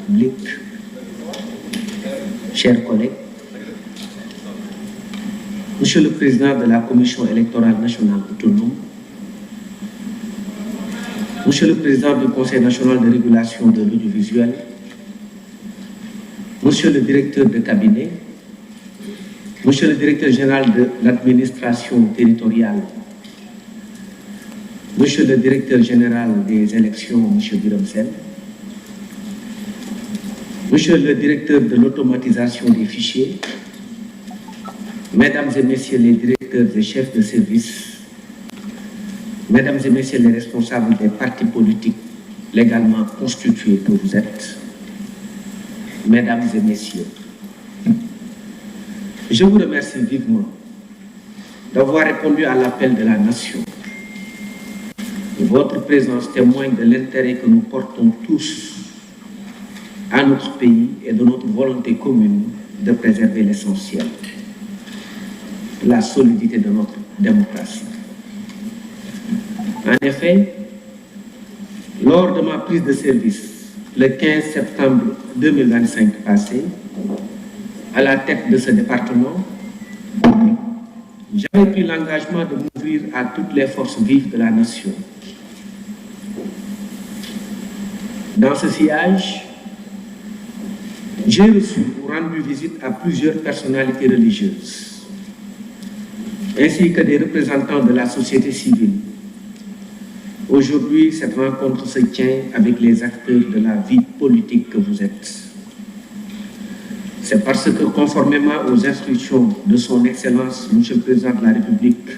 République, chers collègues, Monsieur le Président de la Commission électorale nationale autonome, Monsieur le Président du Conseil national de régulation de l'audiovisuel, Monsieur le Directeur de cabinet, Monsieur le Directeur général de l'administration territoriale, Monsieur le Directeur général des élections, Monsieur Birame-Sène, Monsieur le Directeur de l'automatisation des fichiers, Mesdames et Messieurs les directeurs et chefs de service, Mesdames et Messieurs les responsables des partis politiques légalement constitués que vous êtes, Mesdames et Messieurs, je vous remercie vivement d'avoir répondu à l'appel de la nation. Votre présence témoigne de l'intérêt que nous portons tous à notre pays et de notre volonté commune de préserver l'essentiel, la solidité de notre démocratie. En effet, lors de ma prise de service le 15 septembre 2025 passé, à la tête de ce département, j'avais pris l'engagement de m'ouvrir à toutes les forces vives de la nation. Dans ce sillage, j'ai reçu ou rendu visite à plusieurs personnalités religieuses, ainsi que des représentants de la société civile. Aujourd'hui, cette rencontre se tient avec les acteurs de la vie politique que vous êtes. C'est parce que, conformément aux instructions de son Excellence, Monsieur le Président de la République,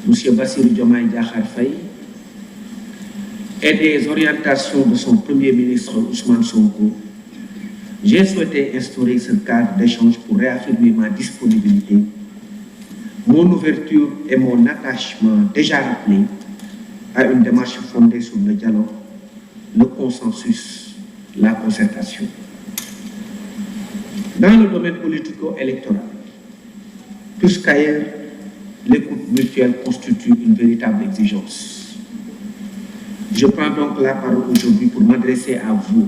Monsieur Bassirou Diomaye Diakhar Faye, et des orientations de son Premier ministre Ousmane Sonko, j'ai souhaité instaurer ce cadre d'échange pour réaffirmer ma disponibilité, mon ouverture et mon attachement déjà rappelés à une démarche fondée sur le dialogue, le consensus, la concertation. Dans le domaine politico-électoral, plus qu'ailleurs, l'écoute mutuelle constitue une véritable exigence. Je prends donc la parole aujourd'hui pour m'adresser à vous,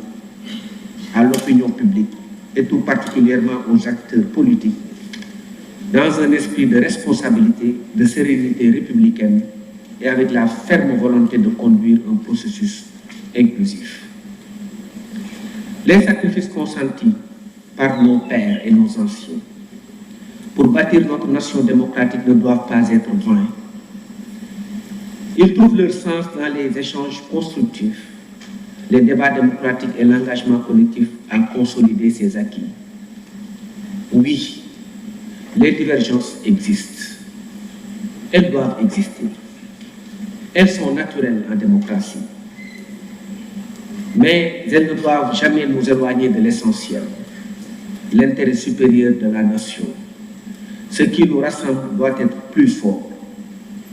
à l'opinion publique et tout particulièrement aux acteurs politiques, dans un esprit de responsabilité, de sérénité républicaine et avec la ferme volonté de conduire un processus inclusif. Les sacrifices consentis par nos pères et nos anciens pour bâtir notre nation démocratique ne doivent pas être vains. Ils trouvent leur sens dans les échanges constructifs, les débats démocratiques et l'engagement collectif à consolider ces acquis. Oui, les divergences existent. Elles doivent exister. Elles sont naturelles en démocratie. Mais elles ne doivent jamais nous éloigner de l'essentiel, l'intérêt supérieur de la nation. Ce qui nous rassemble doit être plus fort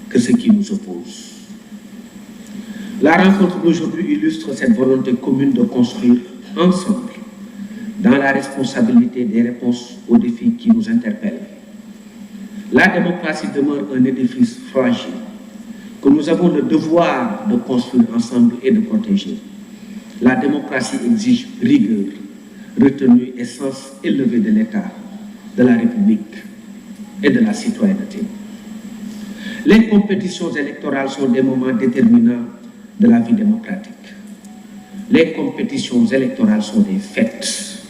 que ce qui nous oppose. La rencontre d'aujourd'hui illustre cette volonté commune de construire ensemble, dans la responsabilité des réponses aux défis qui nous interpellent. La démocratie demeure un édifice fragile que nous avons le devoir de construire ensemble et de protéger. La démocratie exige rigueur, retenue et sens élevé de l'État, de la République et de la citoyenneté. Les compétitions électorales sont des moments déterminants de la vie démocratique. Les compétitions électorales sont des fêtes.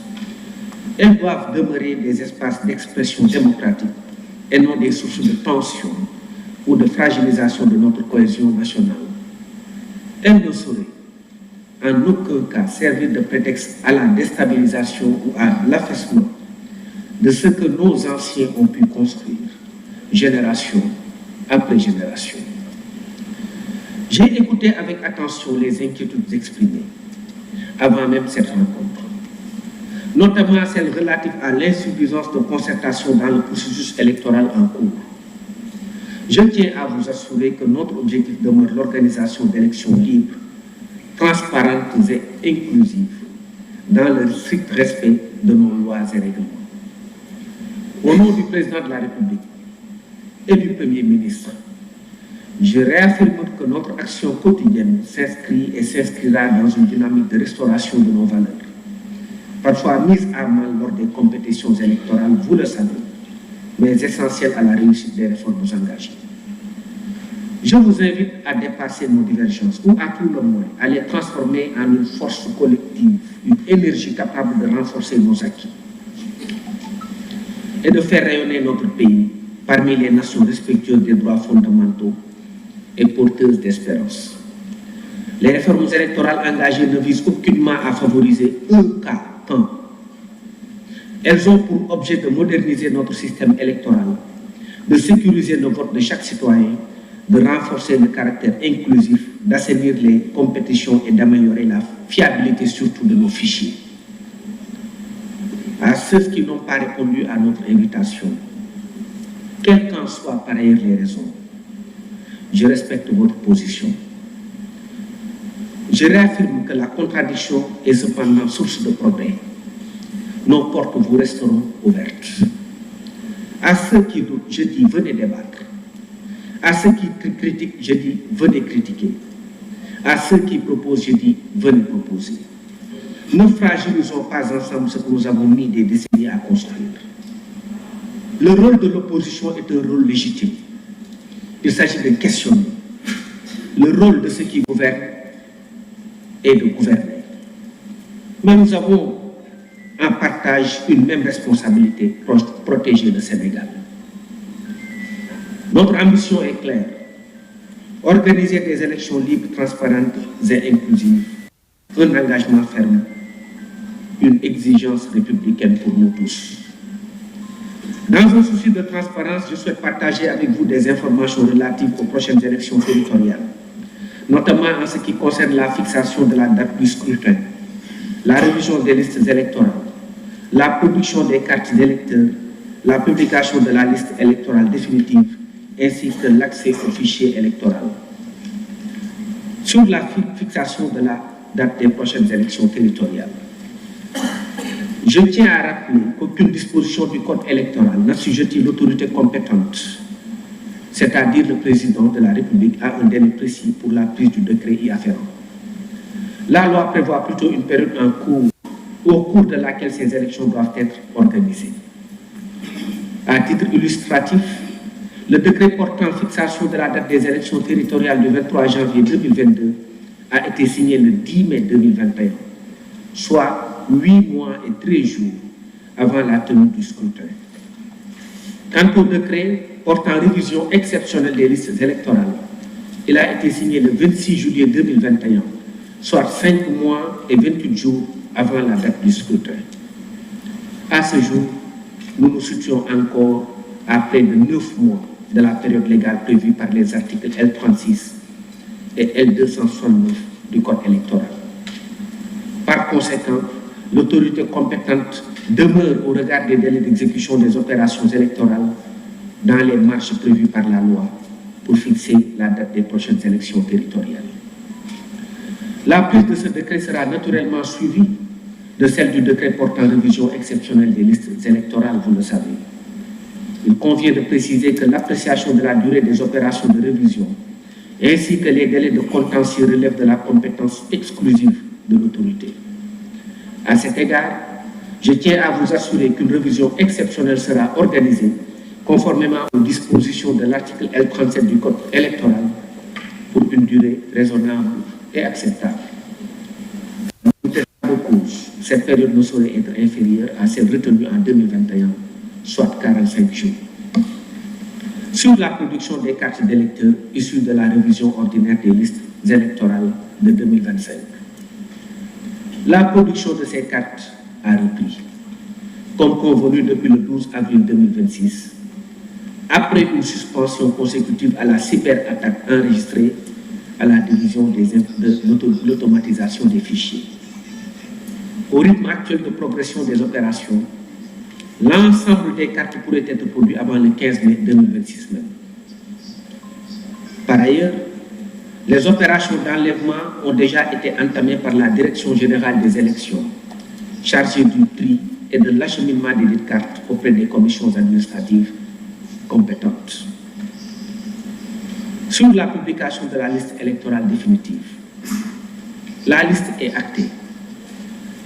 Elles doivent demeurer des espaces d'expression démocratique et non des sources de tension ou de fragilisation de notre cohésion nationale. Elles ne sauraient en aucun cas servir de prétexte à la déstabilisation ou à l'affaissement de ce que nos anciens ont pu construire, génération après génération. J'ai écouté avec attention les inquiétudes exprimées avant même cette rencontre, notamment celles relatives à l'insuffisance de concertation dans le processus électoral en cours. Je tiens à vous assurer que notre objectif demeure l'organisation d'élections libres, transparentes et inclusives, dans le strict respect de nos lois et règlements. Au nom du Président de la République et du Premier ministre, Je réaffirme que notre action quotidienne s'inscrit et s'inscrira dans une dynamique de restauration de nos valeurs, parfois mises à mal lors des compétitions électorales, vous le savez, mais essentielles à la réussite des réformes engagées. Je vous invite à dépasser nos divergences ou à tout le moins à les transformer en une force collective, une énergie capable de renforcer nos acquis et de faire rayonner notre pays parmi les nations respectueuses des droits fondamentaux et porteuses d'espérance. Les réformes électorales engagées ne visent aucunement à favoriser un cas. Elles ont pour objet de moderniser notre système électoral, de sécuriser le vote de chaque citoyen, de renforcer le caractère inclusif, d'assainir les compétitions et d'améliorer la fiabilité surtout de nos fichiers. À ceux qui n'ont pas répondu à notre invitation, quelles qu'en soient par ailleurs les raisons, je respecte votre position. Je réaffirme que la contradiction est cependant source de progrès. Nos portes vous resteront ouvertes. À ceux qui doutent, je dis venez débattre. À ceux qui critiquent, je dis venez critiquer. À ceux qui proposent, je dis venez proposer. Ne fragilisons pas ensemble ce que nous avons mis des décennies à construire. Le rôle de l'opposition est un rôle légitime. Il s'agit de questionner. Le rôle de ceux qui gouvernent est de gouverner. Mais nous avons en partage une même responsabilité, protéger le Sénégal. Notre ambition est claire. Organiser des élections libres, transparentes et inclusives. Un engagement ferme. Une exigence républicaine pour nous tous. Dans un souci de transparence, je souhaite partager avec vous des informations relatives aux prochaines élections territoriales, notamment en ce qui concerne la fixation de la date du scrutin, la révision des listes électorales, la production des cartes d'électeurs, la publication de la liste électorale définitive, ainsi que l'accès au fichier électoral. Sur la fixation de la date des prochaines élections territoriales, je tiens à rappeler qu'aucune disposition du Code électoral n'assujettit l'autorité compétente, c'est-à-dire le président de la République, à un délai précis pour la prise du décret y afférent. La loi prévoit plutôt une période au cours de laquelle ces élections doivent être organisées. À titre illustratif, le décret portant fixation de la date des élections territoriales du 23 janvier 2022 a été signé le 10 mai 2021, soit 8 mois et 13 jours avant la tenue du scrutin. Quant au décret portant révision exceptionnelle des listes électorales, il a été signé le 26 juillet 2021, soit 5 mois et 28 jours avant la date du scrutin. À ce jour, nous nous situons encore à près de 9 mois de la période légale prévue par les articles L36 et L269 du Code électoral. Par conséquent, l'autorité compétente demeure au regard des délais d'exécution des opérations électorales dans les marges prévues par la loi pour fixer la date des prochaines élections territoriales. La prise de ce décret sera naturellement suivie de celle du décret portant révision exceptionnelle des listes électorales, vous le savez. Il convient de préciser que l'appréciation de la durée des opérations de révision ainsi que les délais de contentieux relèvent de la compétence exclusive de l'autorité. À cet égard, je tiens à vous assurer qu'une révision exceptionnelle sera organisée conformément aux dispositions de l'article L37 du Code électoral pour une durée raisonnable et acceptable. En tout état de cause, cette période ne saurait être inférieure à celle retenue en 2021, soit 45 jours. Sur la production des cartes d'électeurs issues de la révision ordinaire des listes électorales de 2025. La production de ces cartes a repris, comme convenu depuis le 12 avril 2026, après une suspension consécutive à la cyberattaque enregistrée à la division de l'automatisation des fichiers. Au rythme actuel de progression des opérations, l'ensemble des cartes pourrait être produit avant le 15 mai 2026 même. Par ailleurs, les opérations d'enlèvement ont déjà été entamées par la Direction générale des élections, chargée du tri et de l'acheminement des cartes auprès des commissions administratives compétentes. Sur la publication de la liste électorale définitive, la liste est actée.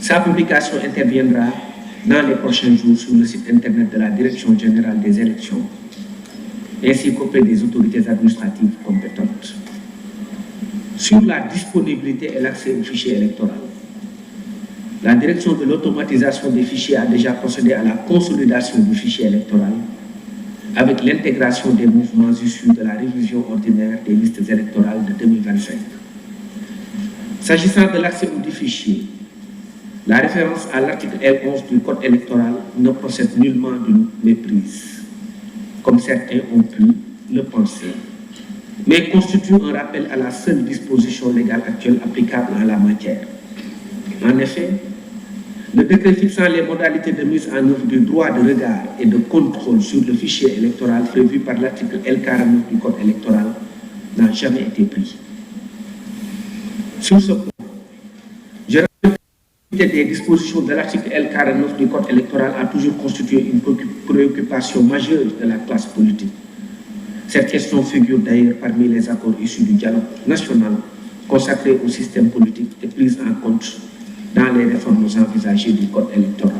Sa publication interviendra dans les prochains jours sur le site internet de la Direction générale des élections, ainsi qu'auprès des autorités administratives compétentes. Sur la disponibilité et l'accès au fichier électoral, la Direction de l'automatisation des fichiers a déjà procédé à la consolidation du fichier électoral avec l'intégration des mouvements issus de la révision ordinaire des listes électorales de 2025. S'agissant de l'accès au fichier, la référence à l'article L11 du Code électoral ne procède nullement d'une méprise, comme certains ont pu le penser, mais constitue un rappel à la seule disposition légale actuelle applicable en la matière. En effet, le décret fixant les modalités de mise en œuvre du droit de regard et de contrôle sur le fichier électoral prévu par l'article L49 du Code électoral n'a jamais été pris. Sur ce point, je rappelle que des dispositions de l'article L49 du Code électoral a toujours constitué une préoccupation majeure de la classe politique. Cette question figure d'ailleurs parmi les accords issus du dialogue national consacré au système politique et prise en compte dans les réformes envisagées du Code électoral.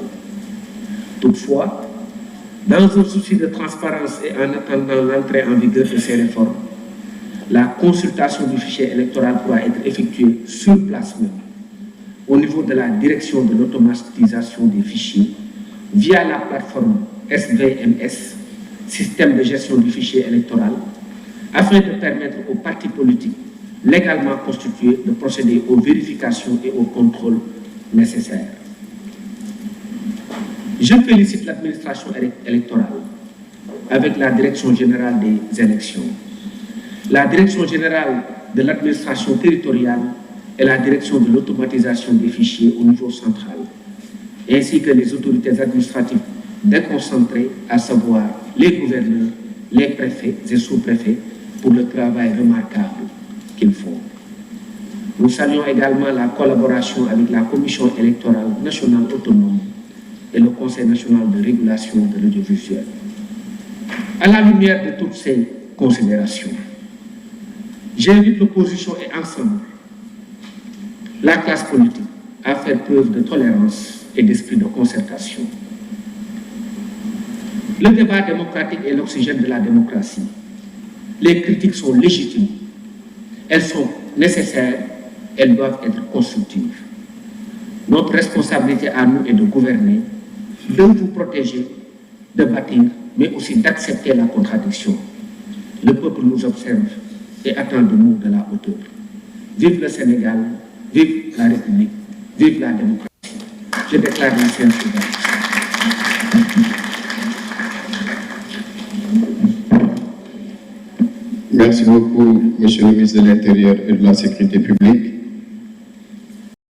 Toutefois, dans un souci de transparence et en attendant l'entrée en vigueur de ces réformes, la consultation du fichier électoral pourra être effectuée sur place même, au niveau de la direction de l'automatisation des fichiers, via la plateforme SVMS, système de gestion du fichier électoral, afin de permettre aux partis politiques légalement constitués de procéder aux vérifications et aux contrôles nécessaires. Je félicite l'administration électorale avec la Direction générale des élections, la Direction générale de l'administration territoriale et la Direction de l'automatisation des fichiers au niveau central, ainsi que les autorités administratives déconcentrées, à savoir les gouverneurs, les préfets et sous-préfets, pour le travail remarquable qu'ils font. Nous saluons également la collaboration avec la Commission électorale nationale autonome et le Conseil national de régulation de l'audiovisuel. À la lumière de toutes ces considérations, j'invite l'opposition et ensemble la classe politique à faire preuve de tolérance et d'esprit de concertation. Le débat démocratique est l'oxygène de la démocratie. Les critiques sont légitimes, elles sont nécessaires, elles doivent être constructives. Notre responsabilité à nous est de gouverner, de vous protéger, de bâtir, mais aussi d'accepter la contradiction. Le peuple nous observe et attend de nous de la hauteur. Vive le Sénégal, vive la République, vive la démocratie. Je déclare la séance ouverte. Merci beaucoup, Monsieur le ministre de l'Intérieur et de la Sécurité publique.